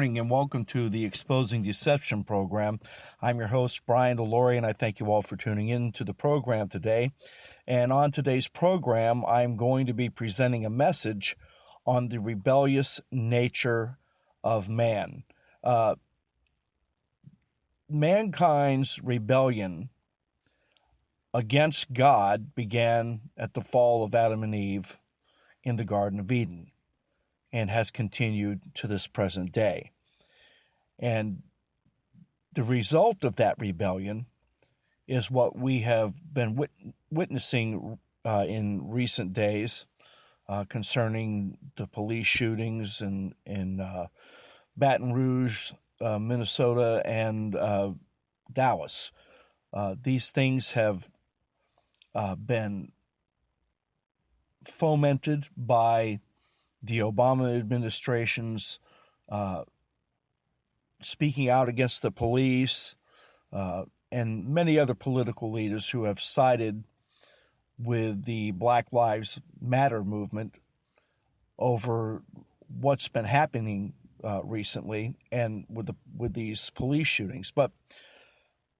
morning and welcome to the Exposing Deception program. I'm your host, Brian Delory, and I thank you all for tuning in to the program today. And on today's program, I'm going to be presenting a message on the rebellious nature of man. Mankind's rebellion against God began at the fall of Adam and Eve in the Garden of Eden, and has continued to this present day. And the result of that rebellion is what we have been witnessing in recent days concerning the police shootings in Baton Rouge, Minnesota, and Dallas. These things have been fomented by the Obama administration's speaking out against the police, and many other political leaders who have sided with the Black Lives Matter movement over what's been happening recently and with these police shootings. But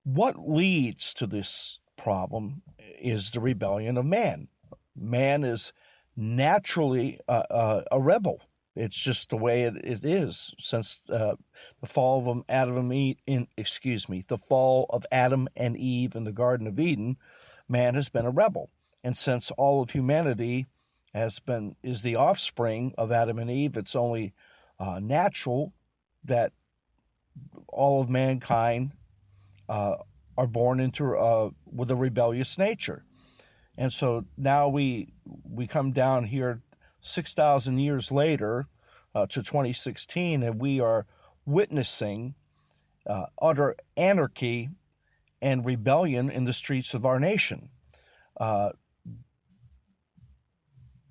what leads to this problem is the rebellion of man. Man is naturally a rebel. It's just the way it is since the fall of Adam and Eve in the Garden of Eden. Man has been a rebel, and since all of humanity is the offspring of Adam and Eve, it's only natural that all of mankind are born into with a rebellious nature. And so now we come down here 6,000 years later to 2016, and we are witnessing utter anarchy and rebellion in the streets of our nation.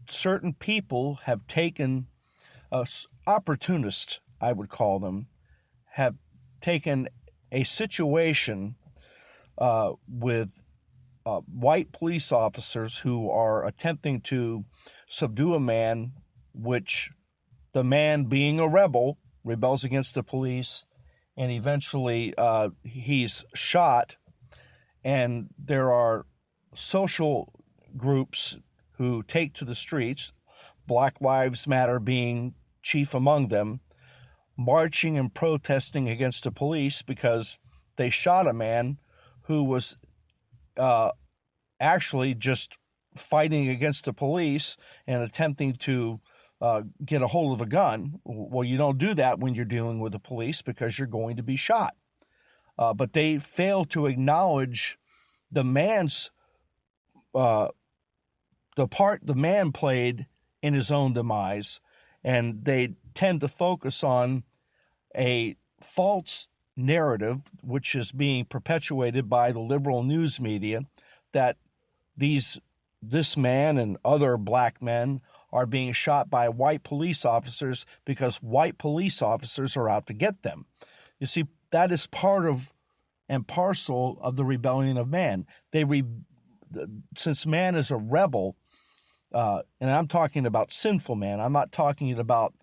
Certain people have taken, opportunists, I would call them, have taken a situation with white police officers who are attempting to subdue a man, which the man, being a rebel, rebels against the police, and eventually he's shot. And there are social groups who take to the streets, Black Lives Matter being chief among them, marching and protesting against the police because they shot a man who was actually just fighting against the police and attempting to get a hold of a gun. Well, you don't do that when you're dealing with the police because you're going to be shot. But they fail to acknowledge the part the man played in his own demise, and they tend to focus on a false narrative which is being perpetuated by the liberal news media, that this man and other black men are being shot by white police officers because white police officers are out to get them. You see, that is part of and parcel of the rebellion of man. Since man is a rebel, and I'm talking about sinful man, I'm not talking about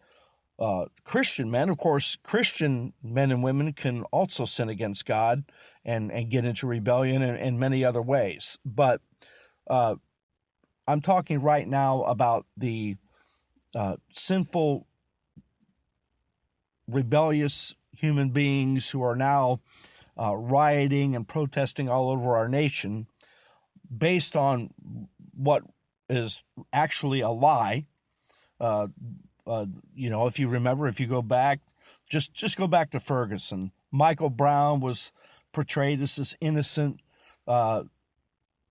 Christian men. Of course, Christian men and women can also sin against God and get into rebellion in many other ways. But I'm talking right now about the sinful, rebellious human beings who are now rioting and protesting all over our nation based on what is actually a lie. If you remember, if you go back, just go back to Ferguson. Michael Brown was portrayed as this innocent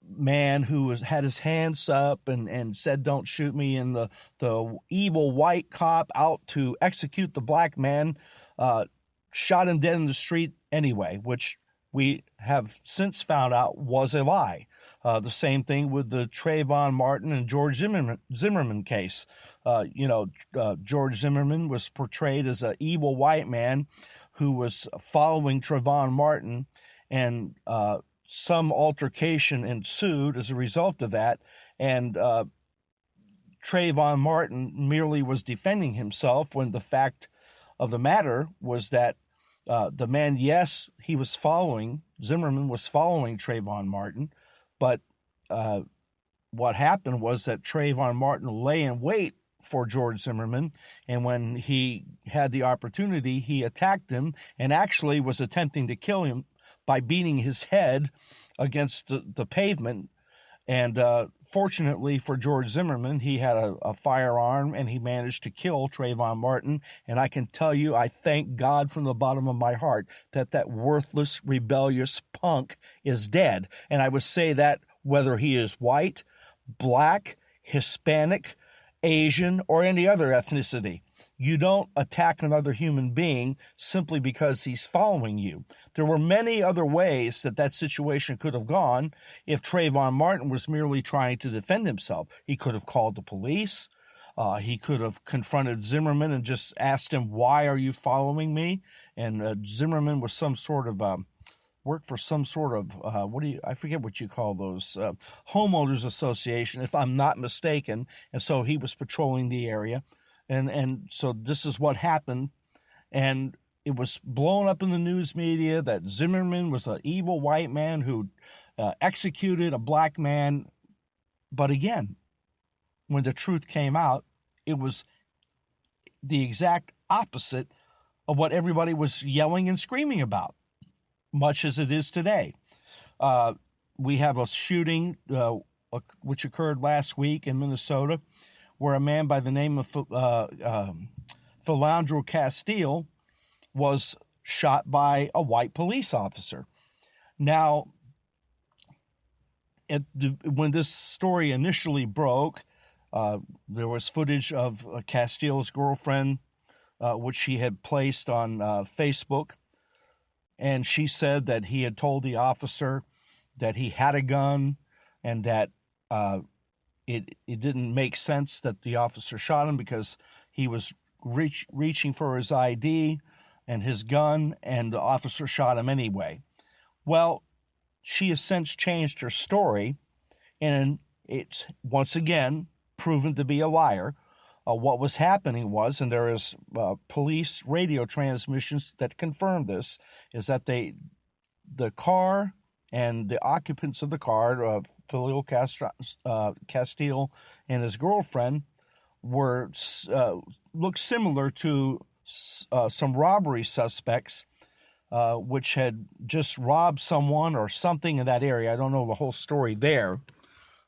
man who had his hands up and said, "Don't shoot me," and the evil white cop out to execute the black man shot him dead in the street anyway, which we have since found out was a lie. The same thing with the Trayvon Martin and George Zimmerman case. George Zimmerman was portrayed as an evil white man who was following Trayvon Martin, and some altercation ensued as a result of that, and Trayvon Martin merely was defending himself when the fact of the matter was that the man, yes, Zimmerman was following Trayvon Martin, but what happened was that Trayvon Martin lay in wait for George Zimmerman, and when he had the opportunity, he attacked him and actually was attempting to kill him by beating his head against the pavement. And fortunately for George Zimmerman, he had a firearm and he managed to kill Trayvon Martin. And I can tell you, I thank God from the bottom of my heart that worthless, rebellious punk is dead. And I would say that whether he is white, black, Hispanic, Asian, or any other ethnicity. You don't attack another human being simply because he's following you. There were many other ways that situation could have gone if Trayvon Martin was merely trying to defend himself. He could have called the police. He could have confronted Zimmerman and just asked him, "Why are you following me?" And Zimmerman was worked for some sort of I forget what you call those, homeowners association, if I'm not mistaken. And so he was patrolling the area, and so this is what happened, and it was blown up in the news media that Zimmerman was an evil white man who executed a black man. But again, when the truth came out, it was the exact opposite of what everybody was yelling and screaming about, much as it is today. We have a shooting which occurred last week in Minnesota, where a man by the name of Philandro Castile was shot by a white police officer. Now, when this story initially broke, there was footage of Castile's girlfriend, which she had placed on Facebook, and she said that he had told the officer that he had a gun and that it didn't make sense that the officer shot him because he was reaching for his ID and his gun, and the officer shot him anyway. Well, she has since changed her story, and it's once again proven to be a liar. What was happening was, and there is police radio transmissions that confirm this, is that the car and the occupants of the car, Philio Castile and his girlfriend, were looked similar to some robbery suspects, which had just robbed someone or something in that area. I don't know the whole story there,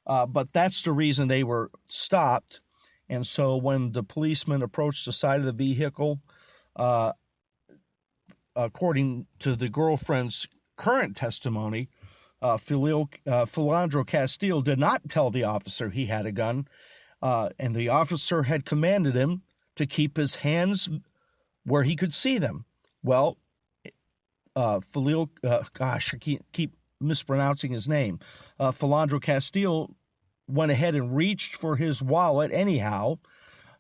but that's the reason they were stopped. And so when the policeman approached the side of the vehicle, according to the girlfriend's current testimony, Philandro Castile did not tell the officer he had a gun, and the officer had commanded him to keep his hands where he could see them. Well, I keep mispronouncing his name. Philandro Castile went ahead and reached for his wallet anyhow,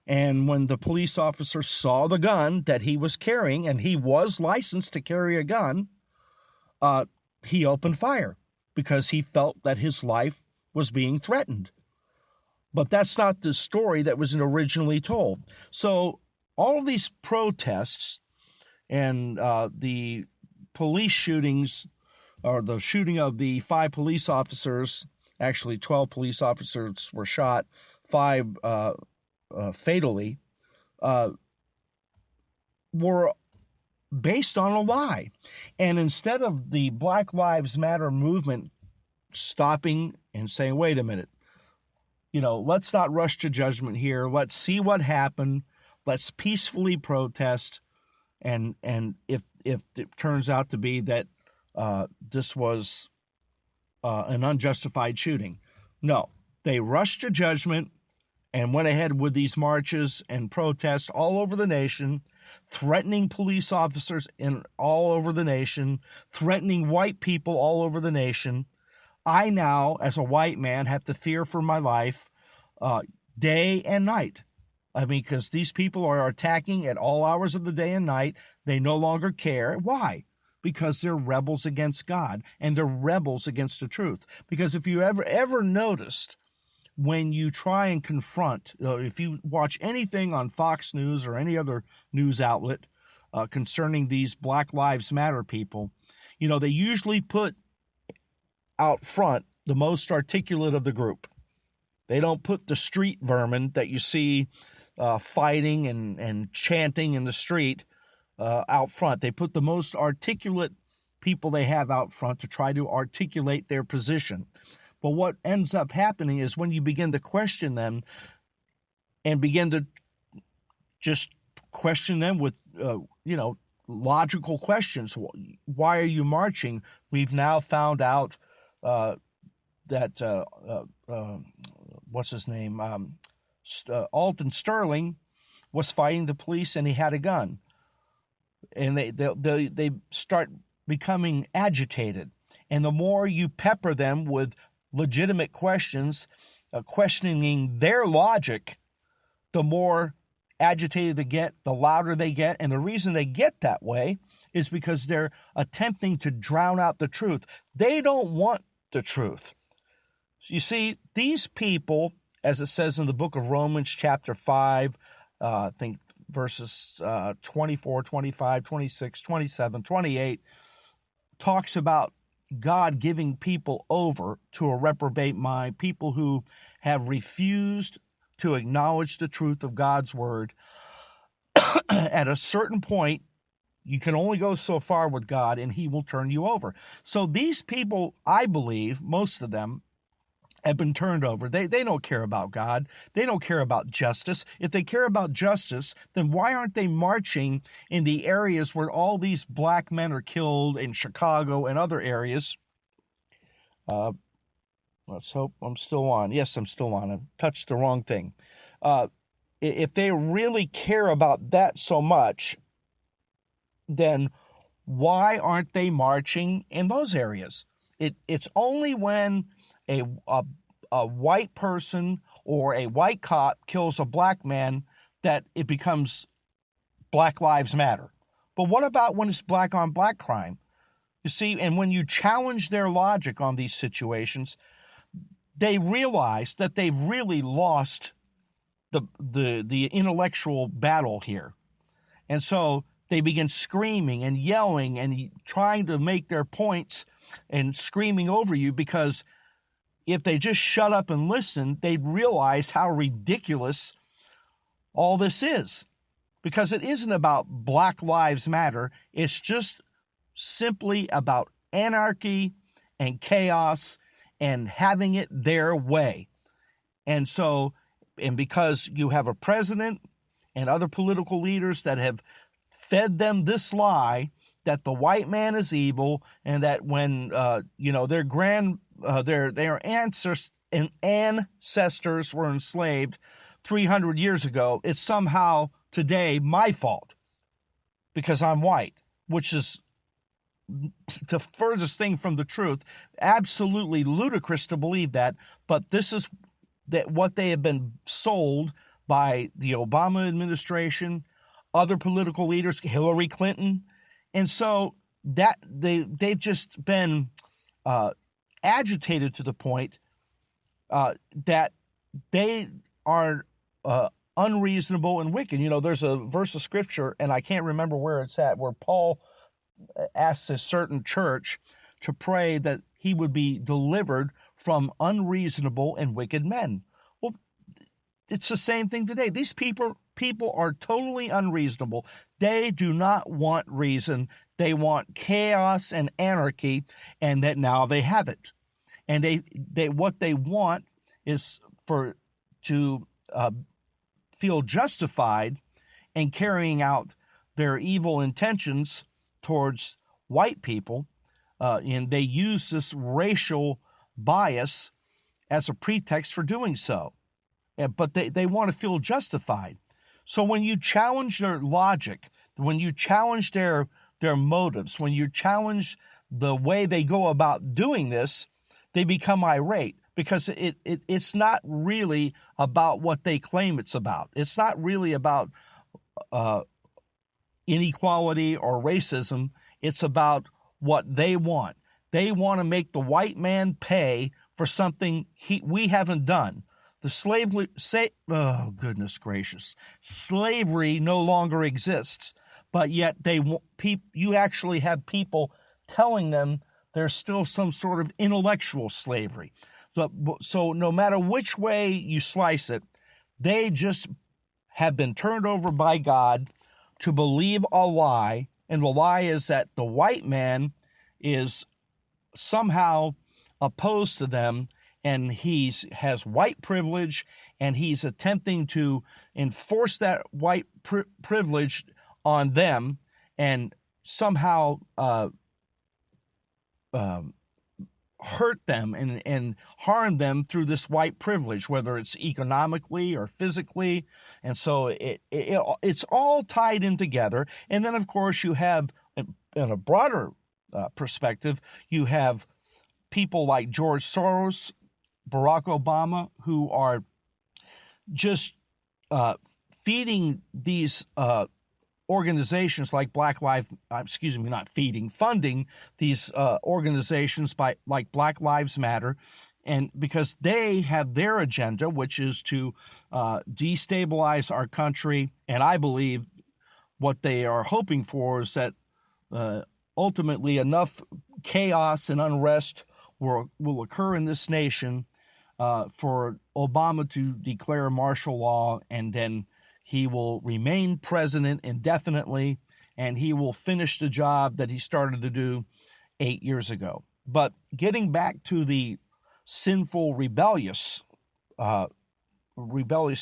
and when the police officer saw the gun that he was carrying, and he was licensed to carry a gun, he opened fire because he felt that his life was being threatened. But that's not the story that was originally told. So all of these protests and the police shootings, or the shooting of the 5 police officers, actually 12 police officers were shot, 5 fatally, were based on a lie. And instead of the Black Lives Matter movement stopping and saying, wait a minute, let's not rush to judgment here. Let's see what happened. Let's peacefully protest. And if it turns out to be that this was an unjustified shooting. No, they rushed to judgment and went ahead with these marches and protests all over the nation, threatening police officers all over the nation, threatening white people all over the nation. I now, as a white man, have to fear for my life day and night. I mean, because these people are attacking at all hours of the day and night. They no longer care. Why? Because they're rebels against God, and they're rebels against the truth. Because if you ever noticed, when you try and confront, if you watch anything on Fox News or any other news outlet, concerning these Black Lives Matter people, they usually put out front the most articulate of the group. They don't put the street vermin that you see fighting and chanting in the street out front. They put the most articulate people they have out front to try to articulate their position. But what ends up happening is when you begin to question them and begin to just question them with, logical questions. Why are you marching? We've now found out that, what's his name? Alton Sterling was fighting the police and he had a gun. And they start becoming agitated. And the more you pepper them with legitimate questions, questioning their logic, the more agitated they get, the louder they get. And the reason they get that way is because they're attempting to drown out the truth. They don't want the truth. You see, these people, as it says in the book of Romans chapter 5, I think verses 24, 25, 26, 27, 28, talks about God giving people over to a reprobate mind, people who have refused to acknowledge the truth of God's word. At a certain point, you can only go so far with God, and he will turn you over. So these people, I believe, most of them, have been turned over. They don't care about God. They don't care about justice. If they care about justice, then why aren't they marching in the areas where all these black men are killed in Chicago and other areas? Let's hope I'm still on. Yes, I'm still on. I touched the wrong thing. If they really care about that so much, then why aren't they marching in those areas? It's only when a white person or a white cop kills a black man that it becomes Black Lives Matter. But what about when it's black on black crime? You see, and when you challenge their logic on these situations, they realize that they've really lost the intellectual battle here. And so they begin screaming and yelling and trying to make their points and screaming over you, because if they just shut up and listen, they'd realize how ridiculous all this is. Because it isn't about Black Lives Matter. It's just simply about anarchy and chaos and having it their way. And so, and because you have a president and other political leaders that have fed them this lie that the white man is evil, and that when their ancestors were enslaved 300 years ago, it's somehow today my fault because I'm white, which is the furthest thing from the truth. Absolutely ludicrous to believe that, but this is what they have been sold by the Obama administration, other political leaders, Hillary Clinton. And so that they've just been agitated to the point that they are unreasonable and wicked. There's a verse of scripture, and I can't remember where it's at, where Paul asks a certain church to pray that he would be delivered from unreasonable and wicked men. Well, it's the same thing today. These people are totally unreasonable. They do not want reason. They want chaos and anarchy, and that now they have it. And they what they want is to feel justified in carrying out their evil intentions towards white people, and they use this racial bias as a pretext for doing so. But they want to feel justified. So when you challenge their logic, when you challenge their motives, when you challenge the way they go about doing this, they become irate, because it's not really about what they claim it's about. It's not really about inequality or racism. It's about what they want. They want to make the white man pay for something we haven't done. Oh, goodness gracious. Slavery no longer exists. but yet you actually have people telling them there's still some sort of intellectual slavery. So no matter which way you slice it, they just have been turned over by God to believe a lie, and the lie is that the white man is somehow opposed to them, and has white privilege, and he's attempting to enforce that white privilege on them, and somehow hurt them and harm them through this white privilege, whether it's economically or physically. And so it's all tied in together. And then, of course, you have, in a broader perspective, you have people like George Soros, Barack Obama, who are just feeding these organizations like funding these organizations like Black Lives Matter, and because they have their agenda, which is to destabilize our country. And I believe what they are hoping for is that ultimately enough chaos and unrest will occur in this nation for Obama to declare martial law, and then he will remain president indefinitely, and he will finish the job that he started to do 8 years ago. But getting back to the sinful, rebellious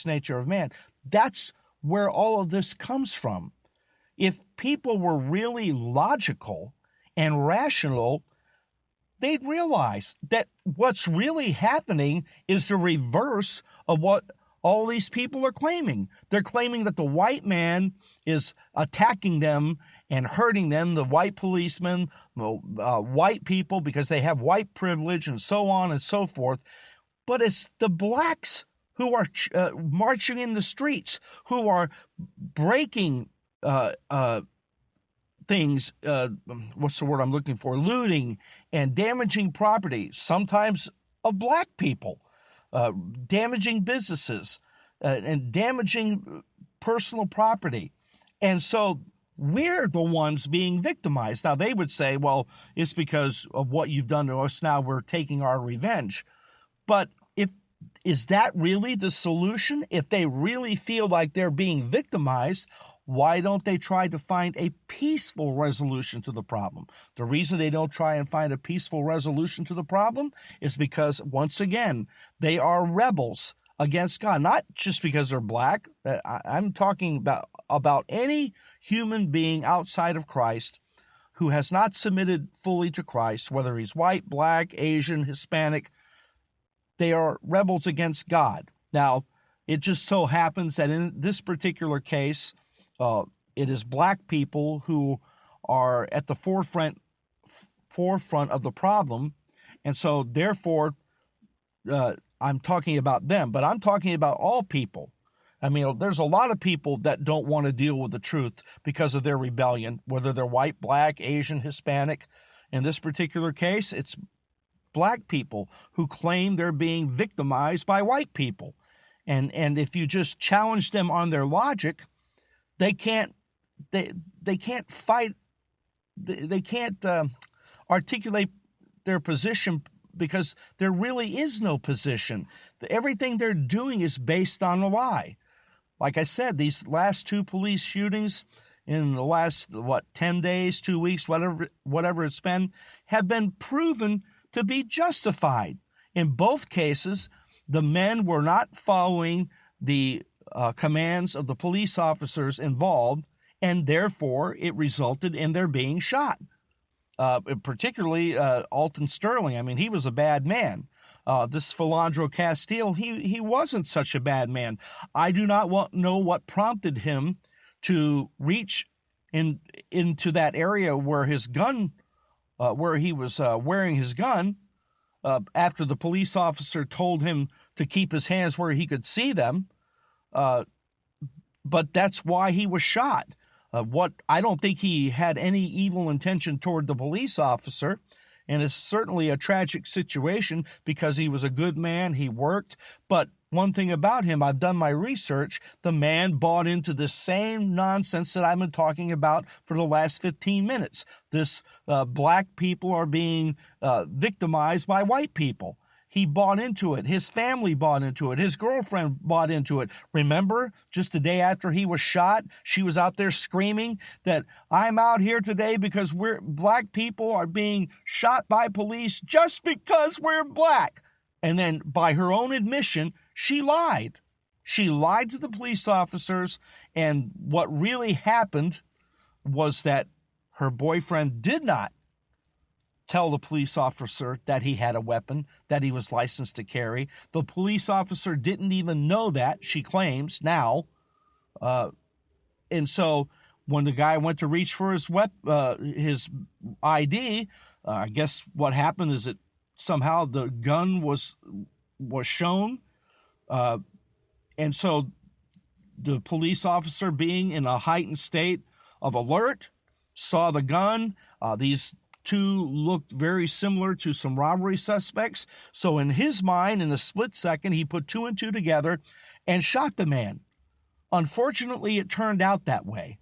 nature of man, that's where all of this comes from. If people were really logical and rational, they'd realize that what's really happening is the reverse of what all these people are claiming. They're claiming that the white man is attacking them and hurting them, the white policemen, white people, because they have white privilege, and so on and so forth. But it's the blacks who are marching in the streets, who are breaking things, what's the word I'm looking for, looting and damaging property, sometimes of black people, damaging businesses and damaging personal property. And so we're the ones being victimized. Now, they would say, well, it's because of what you've done to us. Now we're taking our revenge. But is that really the solution? If they really feel like they're being victimized, why don't they try to find a peaceful resolution to the problem? The reason they don't try and find a peaceful resolution to the problem is because, once again, they are rebels against God. Not just because they're black. I'm talking about any human being outside of Christ who has not submitted fully to Christ, whether he's white, black, Asian, Hispanic. They are rebels against God. Now, it just so happens that in this particular case, it is black people who are at the forefront of the problem. And so, therefore, I'm talking about them, but I'm talking about all people. I mean, there's a lot of people that don't want to deal with the truth because of their rebellion, whether they're white, black, Asian, Hispanic. In this particular case, it's black people who claim they're being victimized by white people. And if you just challenge them on their logic, they can't fight, they can't articulate their position, because there really is no position. Everything they're doing is based on a lie. Like I said, these last two police shootings in the last, 10 days, 2 weeks, whatever it's been, have been proven to be justified. In both cases, the men were not following the commands of the police officers involved, and therefore it resulted in their being shot. Particularly Alton Sterling. I mean, he was a bad man. This Philandro Castile, he wasn't such a bad man. I do not know what prompted him to reach into that area where his gun, where he was wearing his gun, after the police officer told him to keep his hands where he could see them. But that's why he was shot. I don't think he had any evil intention toward the police officer, and it's certainly a tragic situation because he was a good man, he worked. But one thing about him, I've done my research, the man bought into the same nonsense that I've been talking about for the last 15 minutes. This black people are being victimized by white people. He bought into it. His family bought into it. His girlfriend bought into it. Remember, just the day after he was shot, she was out there screaming that I'm out here today because black people are being shot by police just because we're black. And then by her own admission, she lied. She lied to the police officers. And what really happened was that her boyfriend did not tell the police officer that he had a weapon, that he was licensed to carry. The police officer didn't even know that, she claims now. And so when the guy went to reach for his ID, I guess what happened is that somehow the gun was shown. And so the police officer, being in a heightened state of alert, saw the gun. These two looked very similar to some robbery suspects. So in his mind, in a split second, he put two and two together and shot the man. Unfortunately, it turned out that way.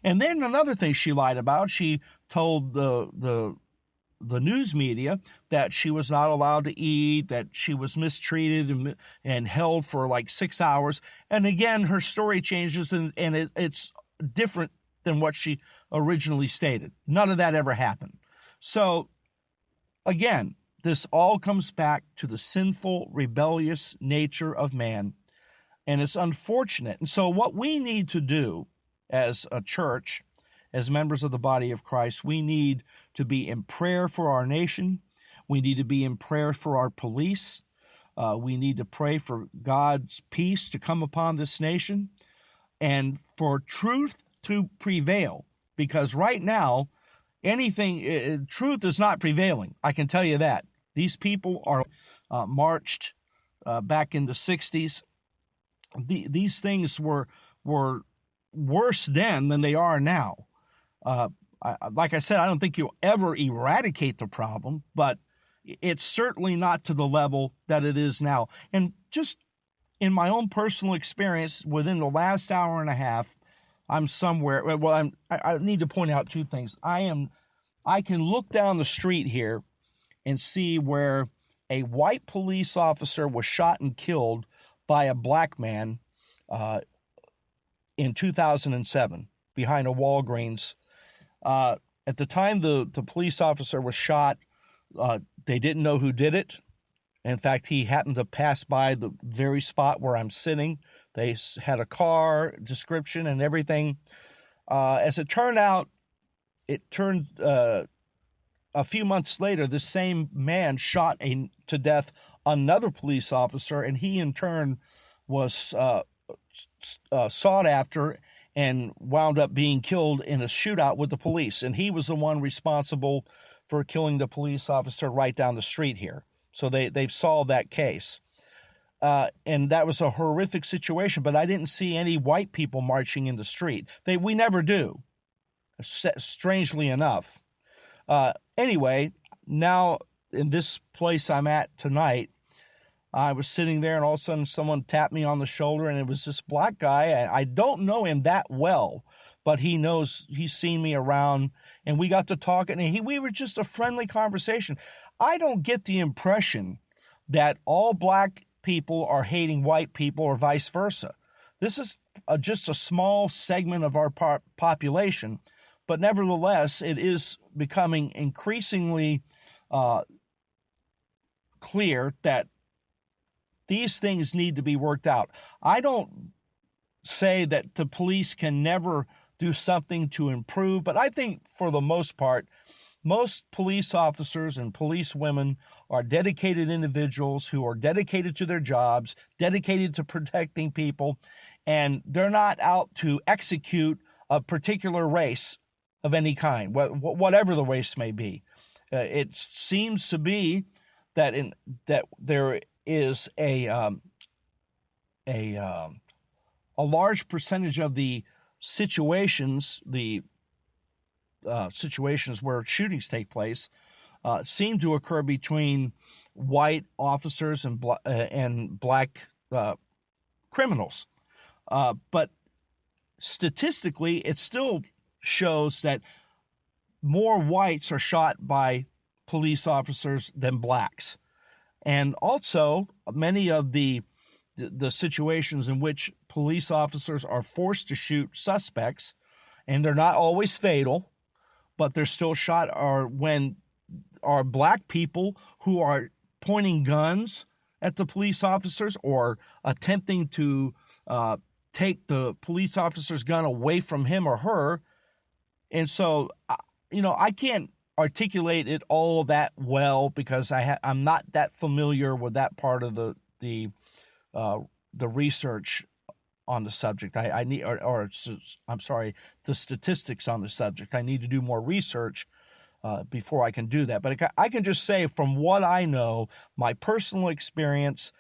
And then another thing she lied about, she told the news media that she was not allowed to eat, that she was mistreated and held for like 6 hours. And again, her story changes and it's different than what she originally stated. None of that ever happened. So again, this all comes back to the sinful, rebellious nature of man. And it's unfortunate. And so what we need to do as a church, as members of the body of Christ, we need to be in prayer for our nation. We need to be in prayer for our police. We need to pray for God's peace to come upon this nation and for truth to prevail. Because right now, truth is not prevailing. I can tell you that. These people are marched back in the 60s. These things were worse then than they are now. Like I said, I don't think you'll ever eradicate the problem, but it's certainly not to the level that it is now. And just in my own personal experience, within the last hour and a half, I'm somewhere. Well, I need to point out two things. I can look down the street here and see where a white police officer was shot and killed by a black man in 2007 behind a Walgreens. At the time the police officer was shot, they didn't know who did it. In fact, he happened to pass by the very spot where I'm sitting. They had a car description and everything. As it turned out, a few months later, the same man shot to death another police officer, and he in turn was sought after and wound up being killed in a shootout with the police. And he was the one responsible for killing the police officer right down the street here. So they've solved that case. And that was a horrific situation, but I didn't see any white people marching in the street. We never do, strangely enough. Anyway, now in this place I'm at tonight, I was sitting there and all of a sudden someone tapped me on the shoulder, and it was this black guy. I don't know him that well, but he's seen me around, and we got to talking, and we were just a friendly conversation. I don't get the impression that all black people are hating white people or vice versa. This is just a small segment of our population, but nevertheless, it is becoming increasingly clear that these things need to be worked out. I don't say that the police can never do something to improve, but I think for the most part, most police officers and police women are dedicated individuals who are dedicated to their jobs, dedicated to protecting people, and they're not out to execute a particular race of any kind, whatever the race may be. It seems to be that there is a large percentage of the situations, situations where shootings take place, seem to occur between white officers and black criminals. But statistically, it still shows that more whites are shot by police officers than blacks. And also, many of the situations in which police officers are forced to shoot suspects, and they're not always fatal, but they're still shot, are when are black people who are pointing guns at the police officers or attempting to take the police officer's gun away from him or her. And so, I can't articulate it all that well because I'm not that familiar with that part of the research on the subject. I need, or I'm sorry, the statistics on the subject. I need to do more research before I can do that. But I can just say from what I know, my personal experience,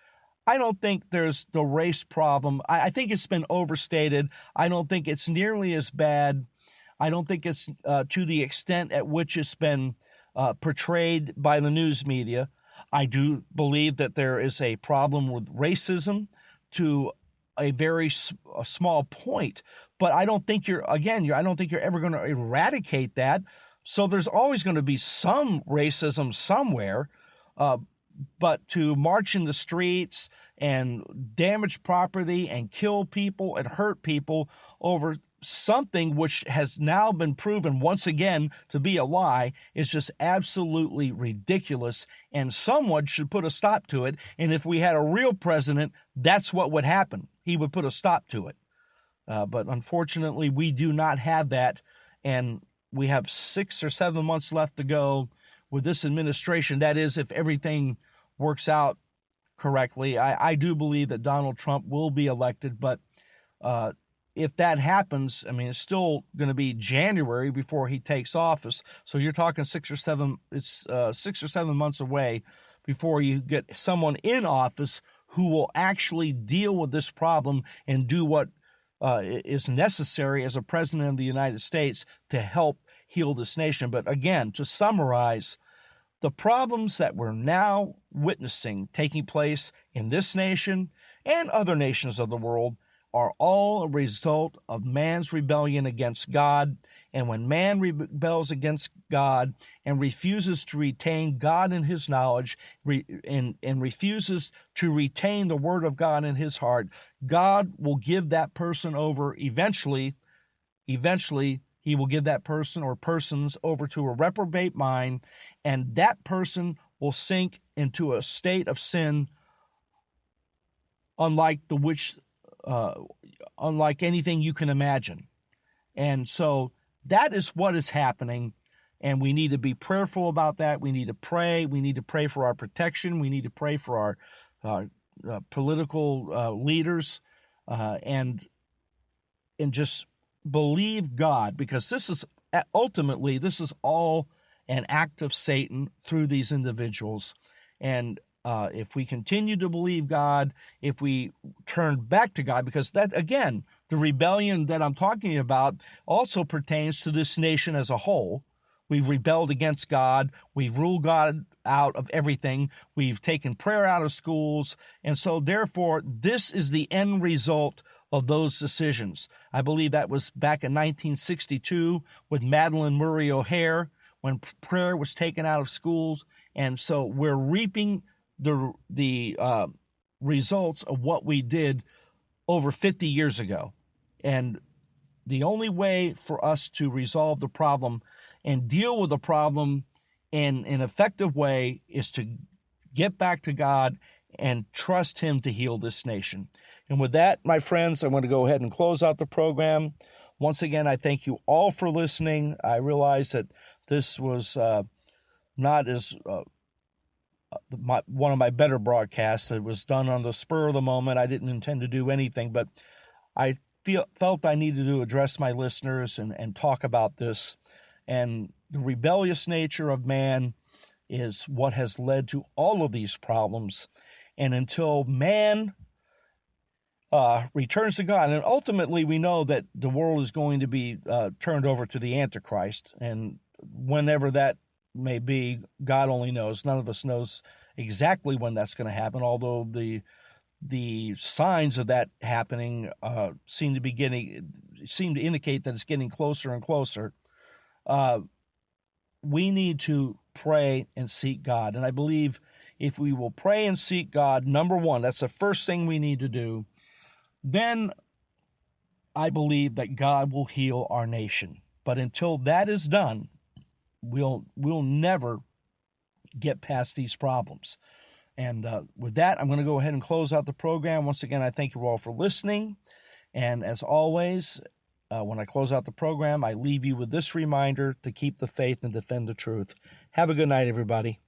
I don't think there's the race problem. I think it's been overstated. I don't think it's nearly as bad. I don't think it's to the extent at which it's been portrayed by the news media. I do believe that there is a problem with racism to a very small point, but I don't think I don't think you're ever going to eradicate that. So there's always going to be some racism somewhere, but to march in the streets and damage property and kill people and hurt people over something which has now been proven once again to be a lie is just absolutely ridiculous, and someone should put a stop to it. And if we had a real president, that's what would happen. He would put a stop to it. But unfortunately, we do not have that, and we have 6 or 7 months left to go with this administration. That is, if everything works out correctly. I do believe that Donald Trump will be elected, but if that happens, I mean, it's still going to be January before he takes office. So you're talking 6 or 7 months away before you get someone in office who will actually deal with this problem and do what is necessary as a president of the United States to help heal this nation. But again, to summarize, the problems that we're now witnessing taking place in this nation and other nations of the world are all a result of man's rebellion against God. And when man rebels against God and refuses to retain God in his knowledge and refuses to retain the word of God in his heart, God will give that person over eventually, he will give that person or persons over to a reprobate mind, and that person will sink into a state of sin unlike anything you can imagine. And so that is what is happening, and we need to be prayerful about that. We need to pray. We need to pray for our protection. We need to pray for our political leaders, and just believe God, because this is all an act of Satan through these individuals. And if we continue to believe God, if we turn back to God, because that, again, the rebellion that I'm talking about also pertains to this nation as a whole. We've rebelled against God. We've ruled God out of everything. We've taken prayer out of schools. And so, therefore, this is the end result of those decisions. I believe that was back in 1962 with Madalyn Murray O'Hair, when prayer was taken out of schools. And so we're reaping the results of what we did over 50 years ago. And the only way for us to resolve the problem and deal with the problem in an effective way is to get back to God and trust Him to heal this nation. And with that, my friends, I'm going to go ahead and close out the program. Once again, I thank you all for listening. I realize that this was not as one of my better broadcasts. It was done on the spur of the moment. I didn't intend to do anything, but I felt I needed to address my listeners and talk about this. And the rebellious nature of man is what has led to all of these problems. And until man returns to God, and ultimately we know that the world is going to be turned over to the Antichrist, and whenever that may be, God only knows. None of us knows exactly when that's going to happen, although the the signs of that happening seem to indicate that it's getting closer and closer. We need to pray and seek God. And I believe if we will pray and seek God, number one, that's the first thing we need to do, then I believe that God will heal our nation. But until that is done, we'll never get past these problems. And with that, I'm going to go ahead and close out the program. Once again, I thank you all for listening. And as always, when I close out the program, I leave you with this reminder to keep the faith and defend the truth. Have a good night, everybody.